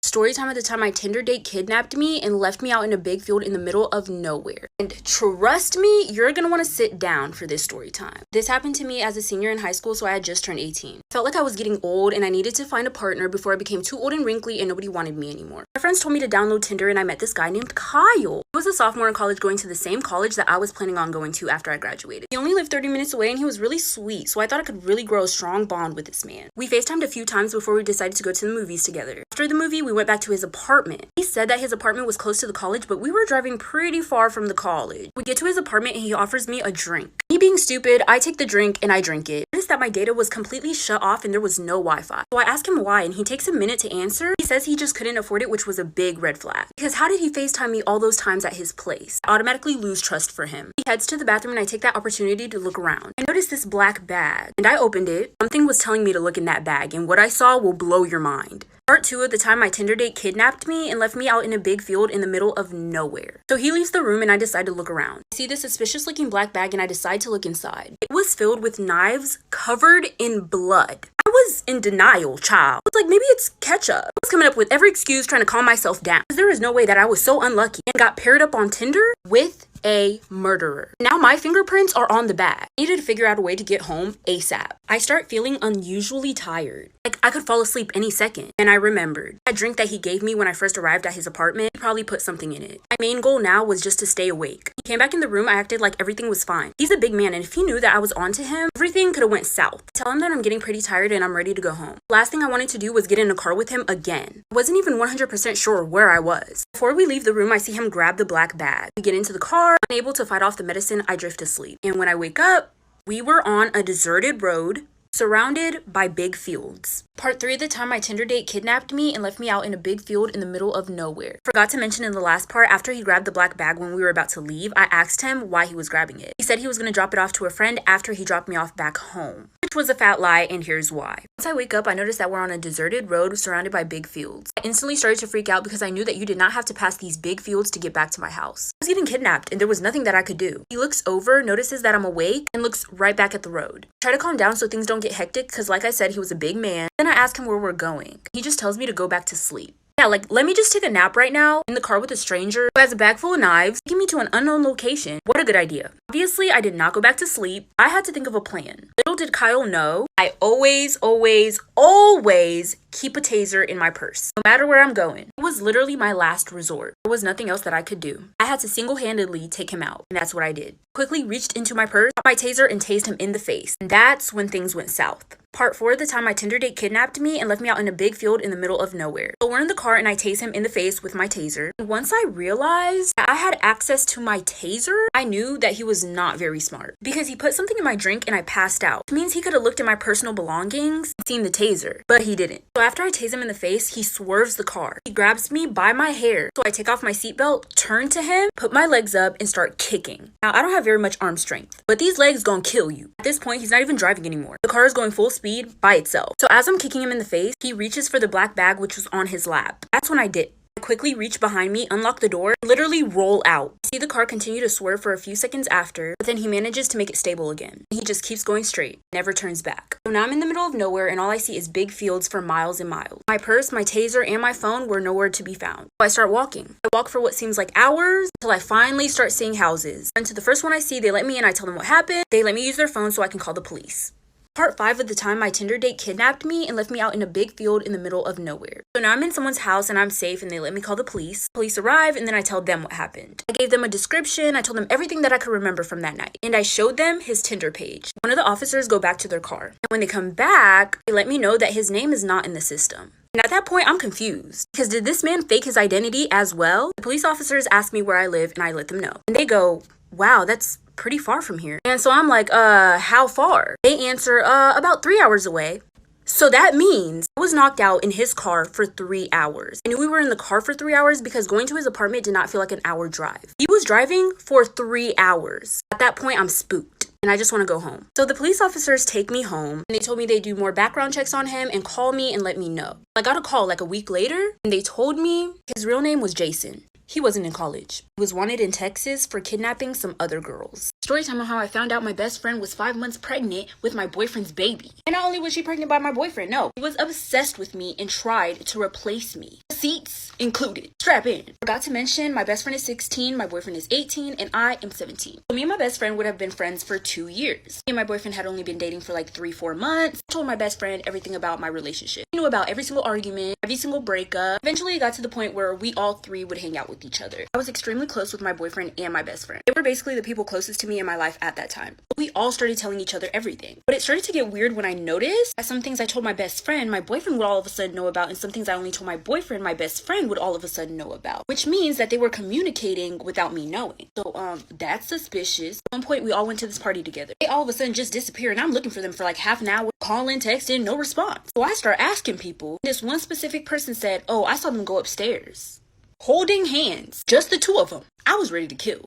Story time at the time my Tinder date kidnapped me and left me out in a big field in the middle of nowhere. And trust me, you're gonna want to sit down for this story time. This happened to me as a senior in high school, so I had just turned 18. Felt like I was getting old and I needed to find a partner before I became too old and wrinkly and nobody wanted me anymore. My friends told me to download Tinder and I met this guy named Kyle. He was a sophomore in college going to the same college that I was planning on going to after I graduated. He only lived 30 minutes away and he was really sweet, so I thought I could really grow a strong bond with this man. We FaceTimed a few times before we decided to go to the movies together. After the movie, we went back to his apartment. He said that his apartment was close to the college, but we were driving pretty far from the college. We get to his apartment and he offers me a drink. Me being stupid, I take the drink and I drink it. I noticed that my data was completely shut off and there was no Wi-Fi. So I ask him why and he takes a minute to answer. He says he just couldn't afford it, which was a big red flag. Because how did he FaceTime me all those times at his place? I automatically lose trust for him. He heads to the bathroom and I take that opportunity to look around. I noticed this black bag and I opened it. Something was telling me to look in that bag and what I saw will blow your mind. Part 2 of the time my Tinder date kidnapped me and left me out in a big field in the middle of nowhere. So he leaves the room and I decide to look around. I see this suspicious looking black bag and I decide to look inside. It was filled with knives covered in blood. I was in denial, child. I was like, maybe it's ketchup. I was coming up with every excuse trying to calm myself down. Because there is no way that I was so unlucky and got paired up on Tinder with a murderer. Now my fingerprints are on the bag. I needed to figure out a way to get home ASAP. I start feeling unusually tired. Like I could fall asleep any second. And I remembered that drink that he gave me when I first arrived at his apartment, he probably put something in it. My main goal now was just to stay awake. He came back in the room, I acted like everything was fine. He's a big man and if he knew that I was onto him, everything could have went south. I tell him that I'm getting pretty tired and I'm ready to go home. Last thing I wanted to do was get in a car with him again. I wasn't even 100% sure where I was. Before we leave the room, I see him grab the black bag. We get into the car. Unable to fight off the medicine, I drift to sleep. And when I wake up, we were on a deserted road surrounded by big fields. Part 3 of the time my Tinder date kidnapped me and left me out in a big field in the middle of nowhere. Forgot to mention in the last part, after he grabbed the black bag when we were about to leave, I asked him why he was grabbing it. He said he was going to drop it off to a friend after he dropped me off back home. Which was a fat lie, and here's why. Once I wake up, I notice that we're on a deserted road surrounded by big fields. I instantly started to freak out because I knew that you did not have to pass these big fields to get back to my house. I was getting kidnapped and there was nothing that I could do. He looks over, notices that I'm awake, and looks right back at the road. I try to calm down so things don't get hectic because like I said, he was a big man. Then I ask him where we're going. He just tells me to go back to sleep. Yeah, like, let me just take a nap right now in the car with a stranger who has a bag full of knives, taking me to an unknown location. What a good idea. Obviously, I did not go back to sleep. I had to think of a plan. Little did Kyle know, I always keep a taser in my purse, no matter where I'm going. It was literally my last resort. There was nothing else that I could do. I had to single-handedly take him out, and that's what I did. Quickly reached into my purse, got my taser, and tased him in the face. And that's when things went south. Part 4 of the time my Tinder date kidnapped me and left me out in a big field in the middle of nowhere. So we're in the car and I tase him in the face with my taser. And once I realized that I had access to my taser, I knew that he was not very smart. Because he put something in my drink and I passed out. Which means he could have looked at my personal belongings and seen the taser. But he didn't. So after I tase him in the face, he swerves the car. He grabs me by my hair. So I take off my seatbelt, turn to him, put my legs up, and start kicking. Now I don't have very much arm strength, but these legs gonna kill you. At this point, he's not even driving anymore. The car is going full speed by itself. So as I'm kicking him in the face, he reaches for the black bag which was on his lap. That's when I did. I quickly reach behind me, unlock the door, literally roll out. I see the car continue to swerve for a few seconds after, but then he manages to make it stable again. He just keeps going straight, never turns back. So now I'm in the middle of nowhere and all I see is big fields for miles and miles. My purse, my taser, and my phone were nowhere to be found. So I start walking. I walk for what seems like hours until I finally start seeing houses. And to the first one I see, they let me in, I tell them what happened. They let me use their phone so I can call the police. Part 5 of the time my Tinder date kidnapped me and left me out in a big field in the middle of nowhere. So now I'm in someone's house and I'm safe and they let me call the police. Police arrive and then I tell them what happened. I gave them a description, I told them everything that I could remember from that night. And I showed them his Tinder page. One of the officers go back to their car. And when they come back, they let me know that his name is not in the system. And at that point, I'm confused. Because did this man fake his identity as well? The police officers ask me where I live and I let them know. And they go, wow, that's pretty far from here. And so I'm like, how far? They answer, about 3 hours away. So that means I was knocked out in his car for 3 hours. I knew we were in the car for 3 hours because going to his apartment did not feel like an hour drive. He was driving for 3 hours. At that point, I'm spooked. And I just want to go home. So the police officers take me home and they told me they'd do more background checks on him and call me and let me know. I got a call like a week later and they told me his real name was Jason. He wasn't in college. He was wanted in Texas for kidnapping some other girls. Story time on how I found out my best friend was 5 months pregnant with my boyfriend's baby. And not only was she pregnant by my boyfriend, no, she was obsessed with me and tried to replace me. Seats included. Strap in. Forgot to mention, my best friend is 16, my boyfriend is 18, and I am 17. So me and my best friend would have been friends for 2 years. Me and my boyfriend had only been dating for like 3-4 months. I told my best friend everything about my relationship. He knew about every single argument, every single breakup. Eventually it got to the point where we all three would hang out with each other. I was extremely close with my boyfriend and my best friend. They were basically the people closest to me in my life at that time. We all started telling each other everything. But it started to get weird when I noticed that some things I told my best friend, my boyfriend would all of a sudden know about, and some things I only told my boyfriend, my best friend would all of a sudden know about. Which means that they were communicating without me knowing. So, that's suspicious. At one point, we all went to this party together. They all of a sudden just disappear, and I'm looking for them for like half an hour, calling, texting, no response. So I start asking people. This one specific person said, "Oh, I saw them go upstairs, holding hands, just the two of them." I was ready to kill.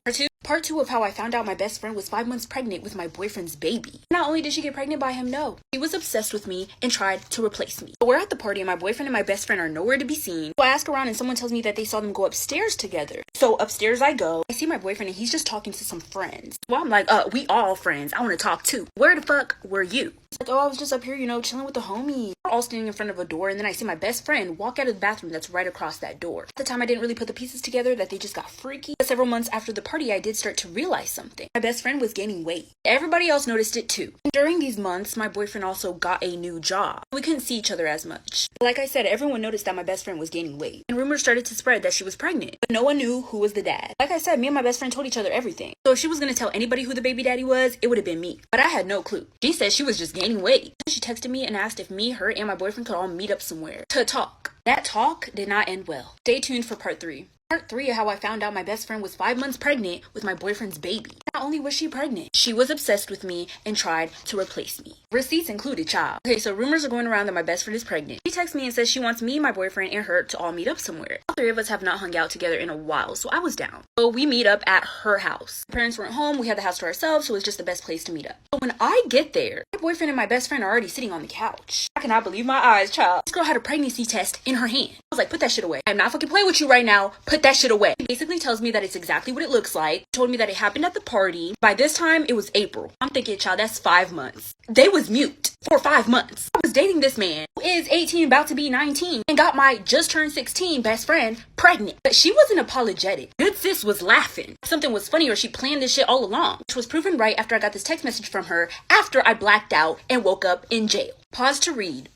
Part two of how I found out my best friend was 5 months pregnant with my boyfriend's baby. Not only did she get pregnant by him, no, she was obsessed with me and tried to replace me. So we're at the party and my boyfriend and my best friend are nowhere to be seen. So I ask around and someone tells me that they saw them go upstairs together. So upstairs I go. I see my boyfriend and he's just talking to some friends. Well, I'm like, we all friends. I want to talk too. Where the fuck were you? He's like, "Oh, I was just up here, chilling with the homies." We're all standing in front of a door, and then I see my best friend walk out of the bathroom that's right across that door. At the time, I didn't really put the pieces together that they just got freaky. But several months after the party, I did start to realize something. My best friend was gaining weight. Everybody else noticed it too. And during these months, my boyfriend also got a new job. We couldn't see each other as much. Like I said, everyone noticed that my best friend was gaining weight. And rumors started to spread that she was pregnant. But no one knew who was the dad. Like I said, me and my best friend told each other everything. So if she was going to tell anybody who the baby daddy was, it would have been me. But I had no clue. She said she was just gaining weight. She texted me and asked if me, her, and my boyfriend could all meet up somewhere to talk. That talk did not end well. Stay tuned for part 3. Part 3 of how I found out my best friend was 5 months pregnant with my boyfriend's baby. Not only was she pregnant, she was obsessed with me and tried to replace me. Receipts included, child. Okay, so rumors are going around that my best friend is pregnant. She texts me and says she wants me, my boyfriend, and her to all meet up somewhere. All 3 of us have not hung out together in a while, so I was down. So we meet up at her house. Her parents weren't home, we had the house to ourselves, so it was just the best place to meet up. So when I get there, my boyfriend and my best friend are already sitting on the couch. I cannot believe my eyes, child. This girl had a pregnancy test in her hand. I was like, "Put that shit away. I'm not fucking playing with you right now. Put that shit away." He basically tells me that it's exactly what it looks like. Told me that it happened at the party. By this time, it was April. I'm thinking, child, that's 5 months. They was mute for 5 months. I was dating this man who is 18, about to be 19, and got my just turned 16 best friend pregnant. But she wasn't apologetic. Good sis was laughing. Something was funny, or she planned this shit all along, which was proven right after I got this text message from her after I blacked out and woke up in jail. Pause to read.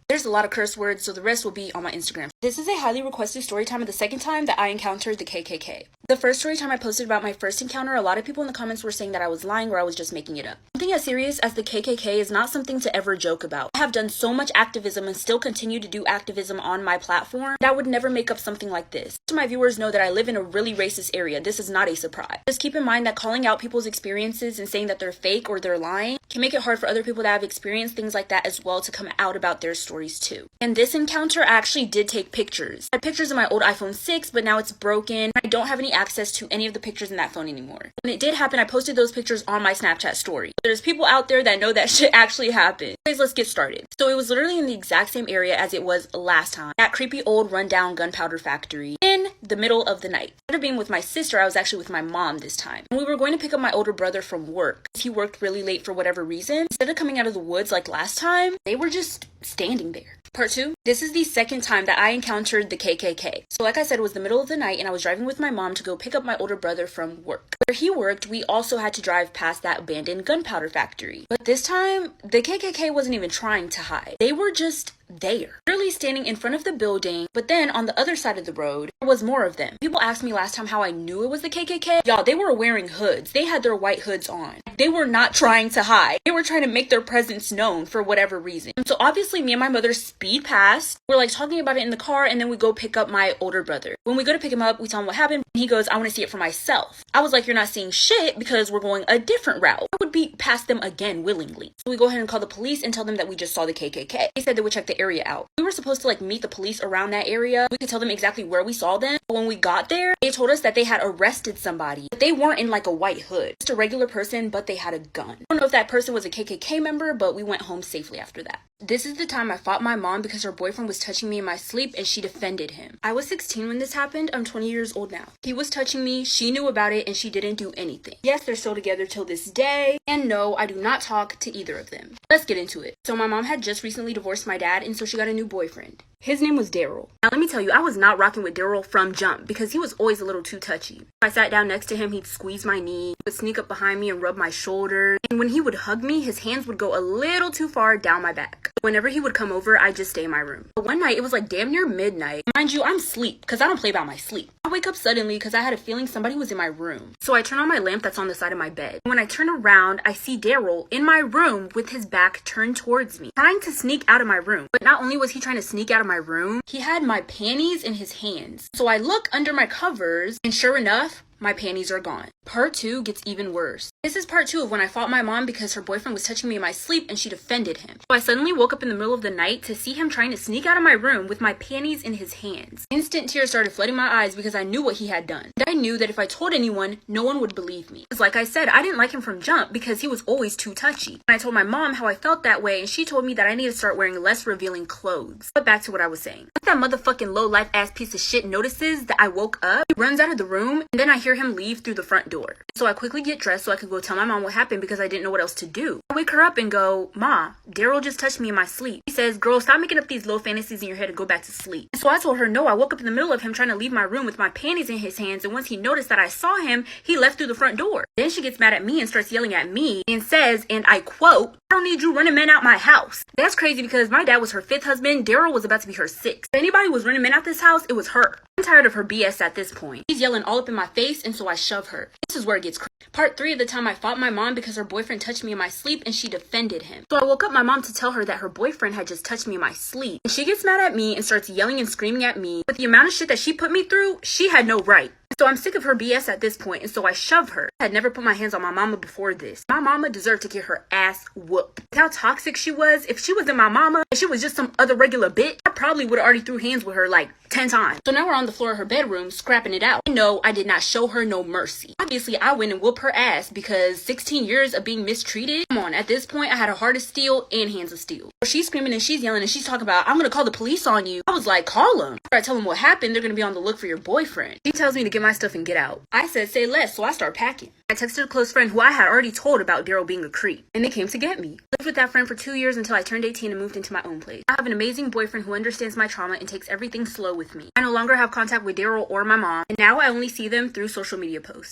There's a lot of curse words, so the rest will be on my Instagram. This is a highly requested story time of the second time that I encountered the KKK. The first story time I posted about my first encounter, a lot of people in the comments were saying that I was lying or I was just making it up. Something as serious as the KKK is not something to ever joke about. I have done so much activism and still continue to do activism on my platform that I would never make up something like this. To my viewers know that I live in a really racist area. This is not a surprise. Just keep in mind that calling out people's experiences and saying that they're fake or they're lying can make it hard for other people that have experienced things like that as well to come out about their stories too. In this encounter, I actually did take pictures. I had pictures of my old iPhone 6, but now it's broken. I don't have any access to any of the pictures in that phone anymore. When it did happen, I posted those pictures on my Snapchat story. There's people out there that know that shit actually happened. Anyways, let's get started. So it was literally in the exact same area as it was last time. That creepy old rundown gunpowder factory in the middle of the night. Instead of being with my sister, I was actually with my mom this time. And we were going to pick up my older brother from work. He worked really late for whatever reason. Instead of coming out of the woods like last time, they were just standing there. Part 2. This is the second time that I encountered the KKK. So like I said, it was the middle of the night and I was driving with my mom to go pick up my older brother from work. Where he worked, we also had to drive past that abandoned gunpowder factory. But this time, the KKK wasn't even trying to hide. They were just there, literally standing in front of the building, but then on the other side of the road, there was more of them. People asked me last time how I knew it was the KKK. Y'all, they were wearing hoods. They had their white hoods on. They were not trying to hide. They were trying to make their presence known for whatever reason. And so obviously me and my mother speed past. We're like talking about it in the car, and then we go pick up my older brother. When we go to pick him up, we tell him what happened. And he goes, "I want to see it for myself." I was like, "You're not seeing shit because we're going a different route." I would be past them again willingly. So we go ahead and call the police and tell them that we just saw the KKK. They said they would check the area out. We were supposed to like meet the police around that area. We could tell them exactly where we saw them. But when we got there, they told us that they had arrested somebody, but they weren't in like a white hood. Just a regular person, but they had a gun. I don't know if that person was a KKK member, but we went home safely after that. This is the time I fought my mom because her boyfriend was touching me in my sleep and she defended him. I was 16 when this happened. I'm 20 years old now. He was touching me, she knew about it, and she didn't do anything. Yes, they're still together till this day, and no, I do not talk to either of them. Let's get into it. So my mom had just recently divorced my dad, and so she got a new boyfriend. His name was 𝙬𝙤𝙧𝙚. Now let me tell you, I was not rocking with 𝙬𝙧𝙧 from jump because he was always a little too touchy. If I sat down next to him, he'd squeeze my knee, he would sneak up behind me and rub my shoulder, and when he would hug me, his hands would go a little too far down my back. Whenever he would come over, I'd just stay in my room. But one night, it was like damn near midnight. Mind you, I'm asleep because I don't play by my sleep. I wake up suddenly because I had a feeling somebody was in my room. So I turn on my lamp that's on the side of my bed. When I turn around, I see 𝙬𝙧𝙧 in my room with his back turned towards me, trying to sneak out of my room. But not only was he trying to sneak out of my room, he had my panties in his hands. So I look under my covers, and sure enough, my panties are gone. Part 2 gets even worse. This is part 2 of when I fought my mom because her boyfriend was touching me in my sleep and she defended him. So I suddenly woke up in the middle of the night to see him trying to sneak out of my room with my panties in his hands. Instant tears started flooding my eyes because I knew what he had done. And I knew that if I told anyone, no one would believe me. Because like I said, I didn't like him from jump because he was always too touchy. And I told my mom how I felt that way and she told me that I need to start wearing less revealing clothes. But back to what I was saying. Once that motherfucking low life ass piece of shit notices that I woke up, he runs out of the room and then I hear him leave through the front door. So I quickly get dressed so I could go tell my mom what happened because I didn't know what else to do. I wake her up and go, "Ma, 𝙬𝙧𝙧 just touched me in my sleep." He says, "Girl, stop making up these little fantasies in your head to go back to sleep." So I told her, no, I woke up in the middle of him trying to leave my room with my panties in his hands, and once he noticed that I saw him, he left through the front door. Then she gets mad at me and starts yelling at me and says, and I quote, "I don't need you running men out my house." That's crazy because my dad was her 5th husband, 𝙬𝙧𝙧 was about to be her 6th. If anybody was running men out this house, it was her. I'm tired of her BS at this point. She's yelling all up in my face, and so I shove her. This is where it gets crazy. Part 3 of the time I fought my mom because her boyfriend touched me in my sleep and she defended him. So I woke up my mom to tell her that her boyfriend had just touched me in my sleep. And she gets mad at me and starts yelling and screaming at me. With the amount of shit that she put me through, she had no right. So I'm sick of her BS at this point, and so I shove her. I had never put my hands on my mama before this. My mama deserved to get her ass whooped. How toxic she was. If she wasn't my mama and she was just some other regular bitch, I probably would have already threw hands with her like 10 times. So now we're on the floor of her bedroom scrapping it out. And no, I did not show her no mercy. Obviously, I went and whooped her ass because 16 years of being mistreated. Come on, at this point, I had a heart of steel and hands of steel. So she's screaming and she's yelling and she's talking about, "I'm gonna call the police on you." I was like, call them. After I tell them what happened, they're gonna be on the look for your boyfriend. She tells me to get my stuff and get out. I said, say less, so I start packing. I texted a close friend who I had already told about 𝙬𝙧𝙧 being a creep, and they came to get me. I lived with that friend for 2 years until I turned 18 and moved into my own place. I have an amazing boyfriend who understands my trauma and takes everything slow with me. I no longer have contact with 𝙬𝙧𝙧 or my mom, and now I only see them through social media posts.